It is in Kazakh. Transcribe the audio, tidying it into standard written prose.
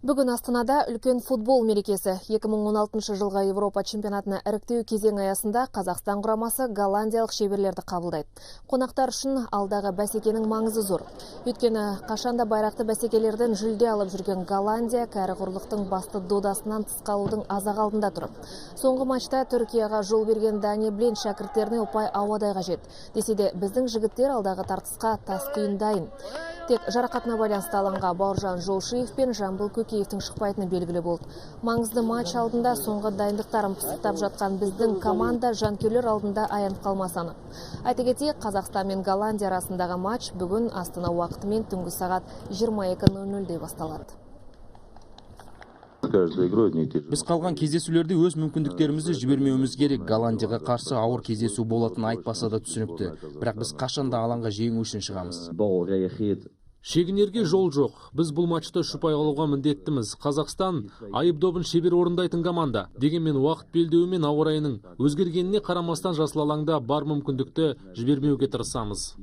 Бүгін Астанада үлкен футбол мерекесі. 2016 жылға Европа чемпионатына іріктеу кезеңі аясында Қазақстан құрамасы голландиялық шеберлерді қабылдайды. Қонақтар үшін алдағы бәсекенің маңызы зор. Өйткені қашанда байрақты бәсекелерден жүлде алып жүрген Голландия кәрі құрлықтың басты додасынан тыс қалудың азақ алдында тұр. Соңғы матчта Түркияға жол берген Дани Блин шәкірттеріне ұпай ауадай қажет. Десе де біздің жігіттер алдағы тартысқа тас түйін дайын. Тек жарақатына байланысты алаңға Бауыржан Жолшиев пен Жамбыл Көкеевтің шықпайтыны белгілі болды. Маңызды матч алдында соңғы дайындықтарын пысықтап жатқан біздің команда жанкүйерлер алдында аянып қалмасаны. Айта кетейік, Қазақстан мен Голландия арасындағы матч бүгін Астана уақытымен түнгі сағат 22:00-де басталады. Біз қалған кездесулерде өз мүмкіндіктерімізді жібермеуіміз керек. Голландияға қарсы ауыр кездесу болатын айтпаса да түсінікті. Бірақ біз қашанда алаңға жеңу үшін шығамыз. Шегінерге жол жоқ. Біз бұл матчта ұпай алуға міндеттіміз. Қазақстан айып добын шебер орындайтын команда. Дегенмен уақыт белдеуі мен ауа райының өзгергеніне қарамастан жасыл алаңда бар мүмкіндікті жібермеуге тырысамыз.